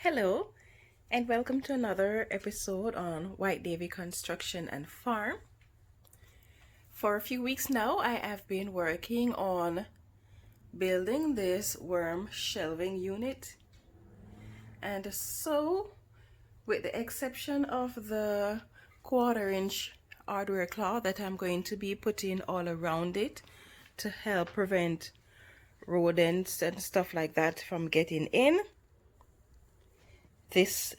Hello, and welcome to another episode on White Davy Construction and Farm. For a few weeks now, I have been working on building this worm shelving unit. And so, with the exception of the 1/4-inch hardware claw that I'm going to be putting all around it to help prevent rodents and stuff like that from getting in, this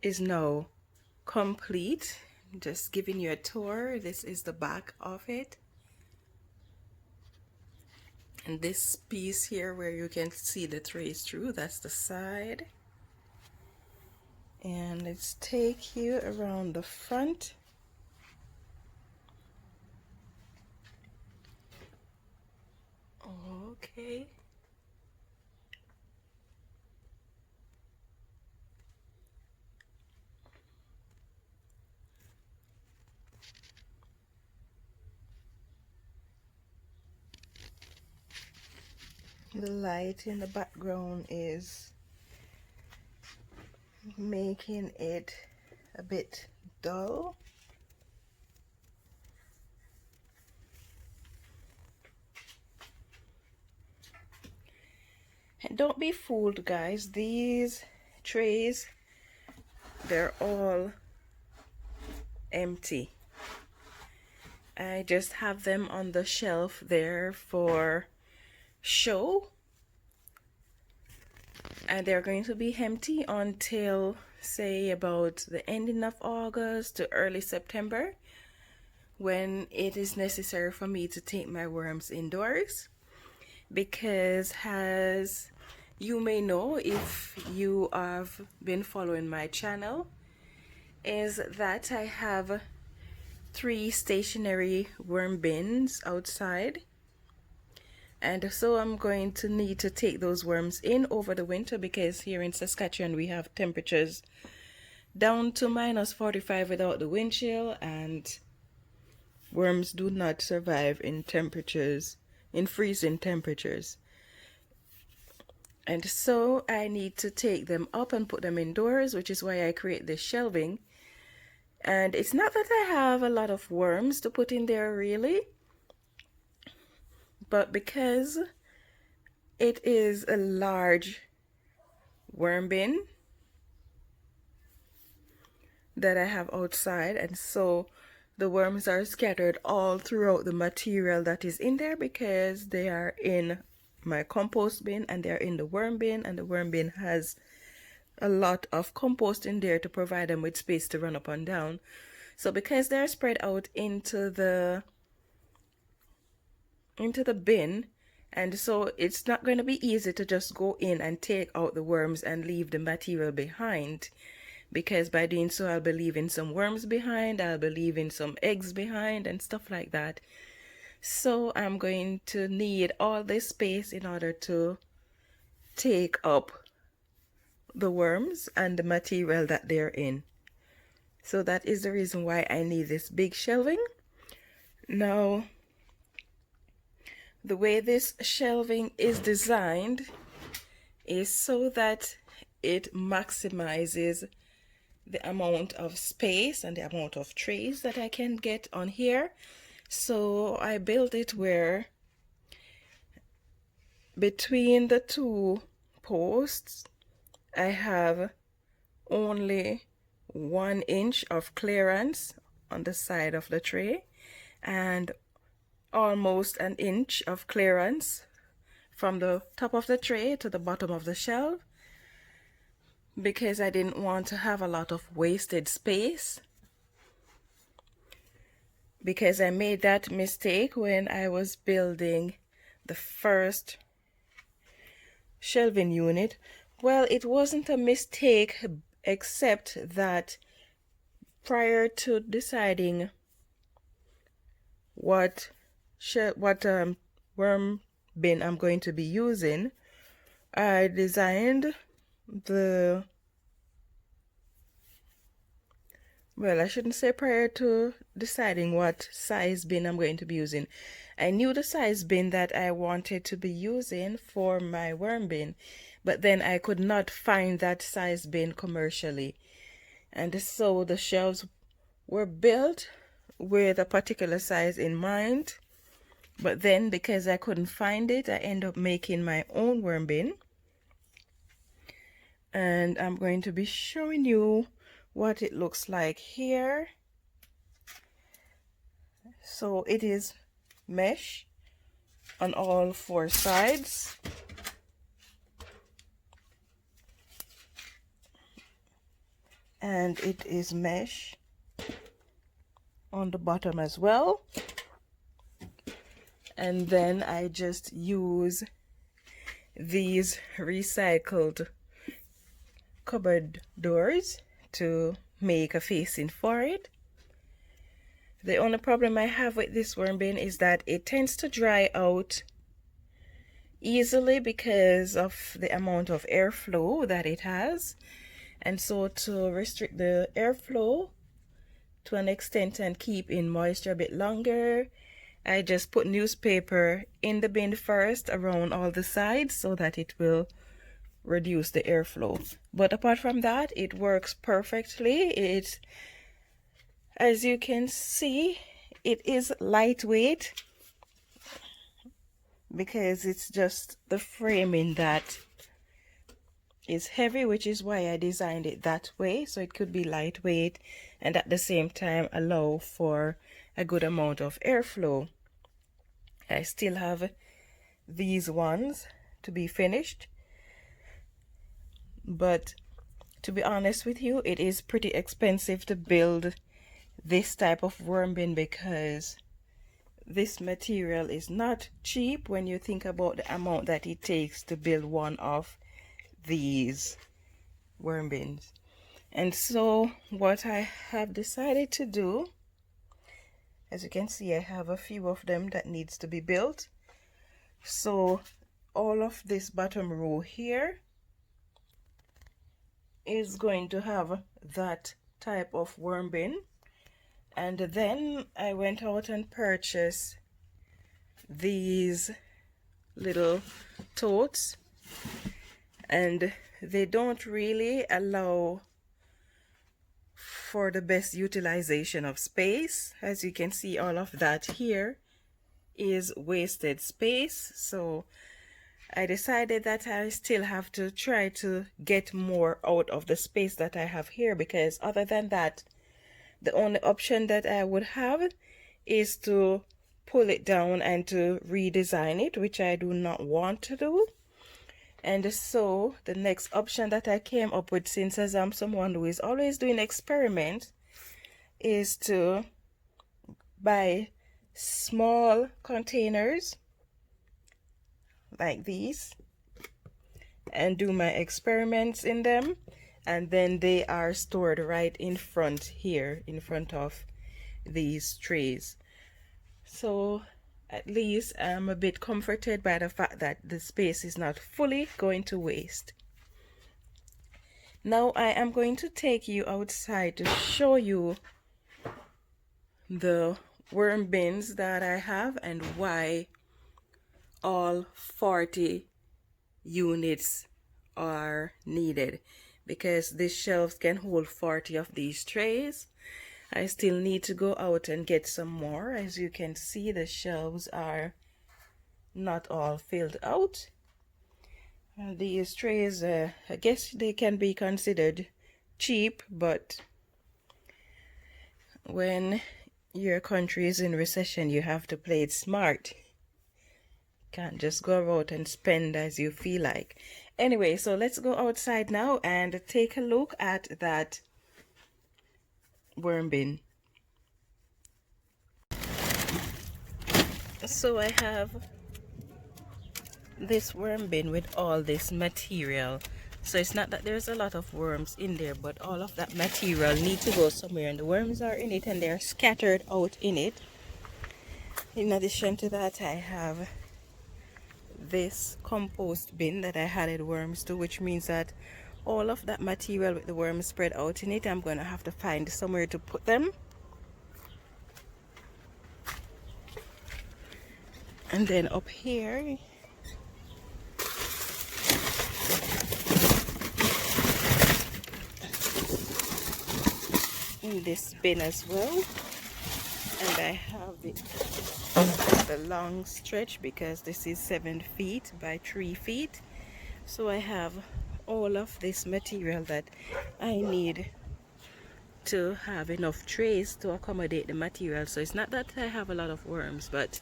is now complete. Just giving you a tour. This is the back of it, and this piece here where you can see the trays through, that's the side. And let's take you around the front. Okay. The light in the background is making it a bit dull. And don't be fooled, guys. These trays, they're all empty. I just have them on the shelf there for show, and they're going to be empty until say about the ending of August to early September, when it is necessary for me to take my worms indoors. Because as you may know, if you have been following my channel, is that I have 3 stationary worm bins outside, and so I'm going to need to take those worms in over the winter, because here in Saskatchewan we have temperatures down to -45 without the wind chill, and worms do not survive in freezing temperatures. And so I need to take them up and put them indoors, which is why I create this shelving. And it's not that I have a lot of worms to put in there really, but because it is a large worm bin that I have outside, and so the worms are scattered all throughout the material that is in there, because they are in my compost bin and they're in the worm bin, and the worm bin has a lot of compost in there to provide them with space to run up and down. So because they're spread out into the bin, and so it's not going to be easy to just go in and take out the worms and leave the material behind, because by doing so I'll be leaving some worms behind, I'll be leaving some eggs behind and stuff like that. So I'm going to need all this space in order to take up the worms and the material that they're in. So that is the reason why I need this big shelving. Now, the way this shelving is designed is so that it maximizes the amount of space and the amount of trays that I can get on here. So I built it where between the 2 posts I have only 1 inch of clearance on the side of the tray, and almost 1 inch of clearance from the top of the tray to the bottom of the shelf, because I didn't want to have a lot of wasted space, because I made that mistake when I was building the first shelving unit. Well, it wasn't a mistake, except that prior to deciding what worm bin I'm going to be using, I designed well, I shouldn't say prior to deciding what size bin I'm going to be using. I knew the size bin that I wanted to be using for my worm bin, but then I could not find that size bin commercially, and so the shelves were built with a particular size in mind. But then because I couldn't find it, I ended up making my own worm bin, and I'm going to be showing you what it looks like here. So it is mesh on all 4 sides, and it is mesh on the bottom as well. And then I just use these recycled cupboard doors to make a facing for it. The only problem I have with this worm bin is that it tends to dry out easily because of the amount of airflow that it has. And so to restrict the airflow to an extent and keep in moisture a bit longer, I just put newspaper in the bin first around all the sides so that it will reduce the airflow. But apart from that, it works perfectly. It, as you can see, it is lightweight because it's just the framing that is heavy, which is why I designed it that way, so it could be lightweight and at the same time allow for a good amount of airflow. I still have these ones to be finished, but to be honest with you, it is pretty expensive to build this type of worm bin because this material is not cheap when you think about the amount that it takes to build one of these worm bins. And so what I have decided to do, as you can see, I have a few of them that needs to be built. So all of this bottom row here is going to have that type of worm bin. And then I went out and purchased these little totes, and they don't really allow for the best utilization of space. As you can see, all of that here is wasted space, so I decided that I still have to try to get more out of the space that I have here, because other than that, the only option that I would have is to pull it down and to redesign it, which I do not want to do. And so the next option that I came up with, since as I'm someone who is always doing experiments, is to buy small containers like these and do my experiments in them, and then they are stored right in front here, in front of these trays. So at least I'm a bit comforted by the fact that the space is not fully going to waste. Now I am going to take you outside to show you the worm bins that I have and why all 40 units are needed, because this shelves can hold 40 of these trays. I still need to go out and get some more. As you can see, the shelves are not all filled out. These trays, I guess they can be considered cheap, but when your country is in recession, you have to play it smart. Can't just go out and spend as you feel like. Anyway, so let's go outside now and take a look at that worm bin. So I have this worm bin with all this material. So it's not that there's a lot of worms in there, but all of that material needs to go somewhere, and the worms are in it and they're scattered out in it. In addition to that, I have this compost bin that I added worms to, which means that all of that material with the worms spread out in it, I'm going to have to find somewhere to put them. And then up here in this bin as well. And I have the long stretch because this is 7 feet by 3 feet. So I have all of this material that I need to have enough trays to accommodate the material. So it's not that I have a lot of worms, but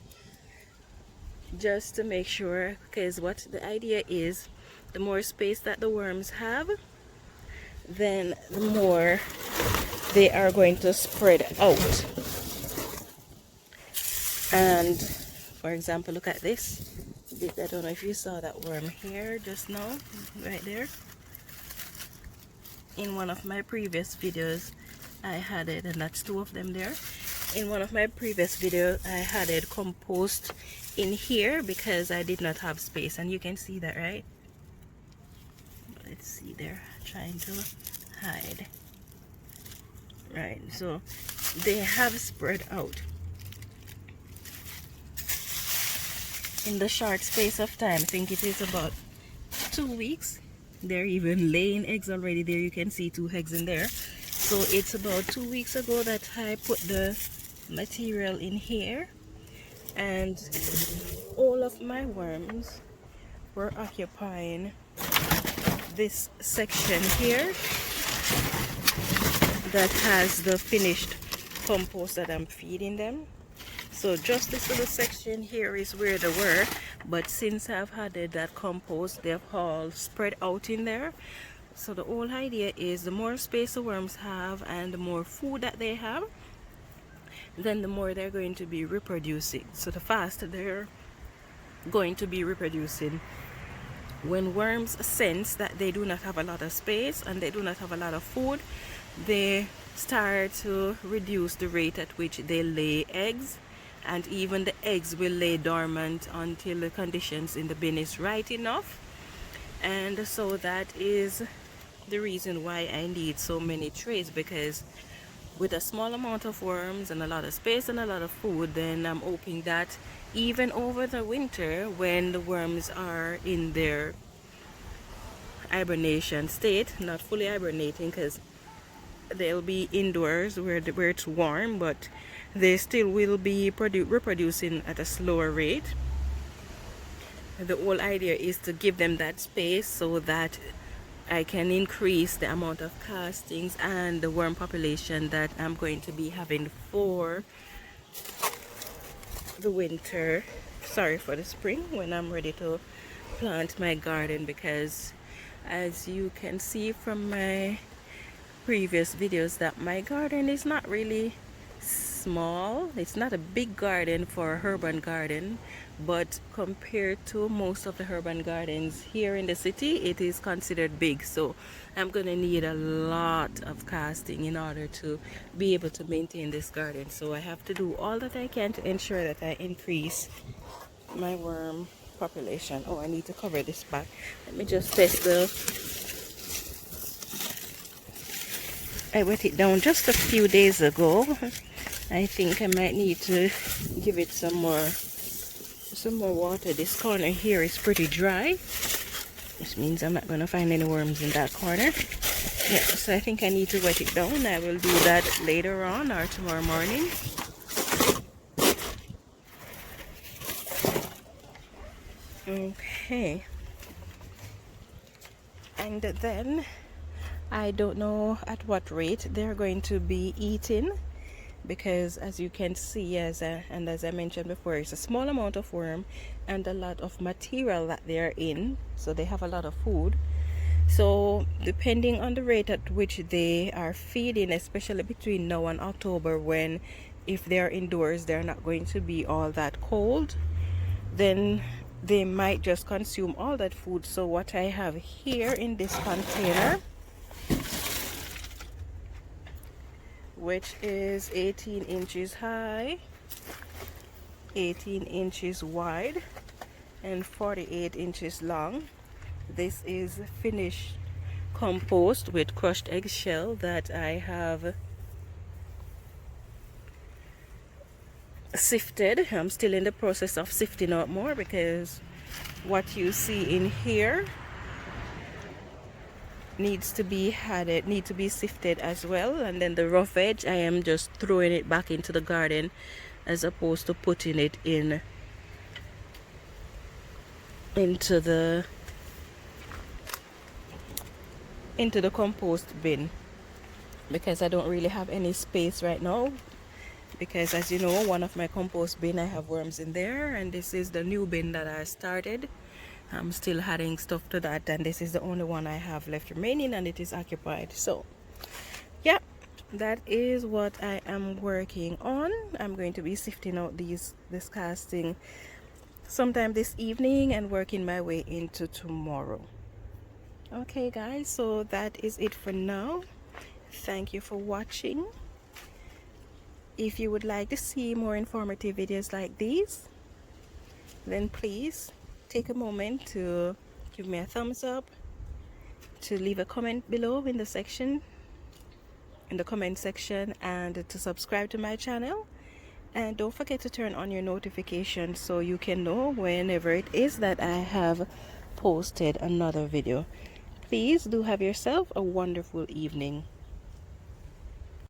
just to make sure, because what the idea is, the more space that the worms have, then the more they are going to spread out. And for example, look at this. I don't know if you saw that worm here just now, right there. In one of my previous videos I had it, and that's 2 of them there. In one of my previous videos I had it compost in here because I did not have space, and you can see that, right? Let's see, they're trying to hide. Right, so they have spread out in the short space of time. I think it is about 2 weeks. They're even laying eggs already. There you can see 2 eggs in there. So it's about 2 weeks ago that I put the material in here, and all of my worms were occupying this section here that has the finished compost that I'm feeding them. So just this little section here is where they were, but since I've added that compost, they've all spread out in there. So the whole idea is the more space the worms have and the more food that they have, then the more they're going to be reproducing. So the faster they're going to be reproducing. When worms sense that they do not have a lot of space and they do not have a lot of food, they start to reduce the rate at which they lay eggs, and even the eggs will lay dormant until the conditions in the bin is right enough. And so that is the reason why I need so many trays, because with a small amount of worms and a lot of space and a lot of food, then I'm hoping that even over the winter, when the worms are in their hibernation state, not fully hibernating because they'll be indoors where it's warm, but they still will be reproducing at a slower rate. The whole idea is to give them that space so that I can increase the amount of castings and the worm population that I'm going to be having for the winter, for the spring, when I'm ready to plant my garden. Because as you can see from my previous videos, that my garden is not really small. It's not a big garden for a urban garden, but compared to most of the urban gardens here in the city, it is considered big. So I'm gonna need a lot of casting in order to be able to maintain this garden. So I have to do all that I can to ensure that I increase my worm population. Oh, I need to cover this back. Let me just test I wet it down just a few days ago. I think I might need to give it some more water. This corner here is pretty dry, which means I'm not going to find any worms in that corner. Yeah, so I think I need to wet it down. I will do that later on or tomorrow morning. Okay, and then I don't know at what rate they're going to be eating, because as you can see, as I mentioned before, it's a small amount of worm and a lot of material that they're in, so they have a lot of food. So depending on the rate at which they are feeding, especially between now and October, when if they're indoors they're not going to be all that cold, then they might just consume all that food. So what I have here in this container, which is 18 inches high, 18 inches wide, and 48 inches long. This is finished compost with crushed eggshell that I have sifted. I'm still in the process of sifting out more, because what you see in here needs to be sifted as well, and then the rough edge I am just throwing it back into the garden as opposed to putting it into the compost bin, because I don't really have any space right now, because as you know, one of my compost bin I have worms in there, and this is the new bin that I started. I'm still adding stuff to that, and this is the only one I have left remaining, and it is occupied. So yeah, that is what I am working on. I'm going to be sifting out this casting sometime this evening and working my way into tomorrow. Okay guys, so that is it for now. Thank you for watching. If you would like to see more informative videos like these, then please take a moment to give me a thumbs up, to leave a comment below in the comment section, and to subscribe to my channel. And don't forget to turn on your notifications so you can know whenever it is that I have posted another video. Please do have yourself a wonderful evening.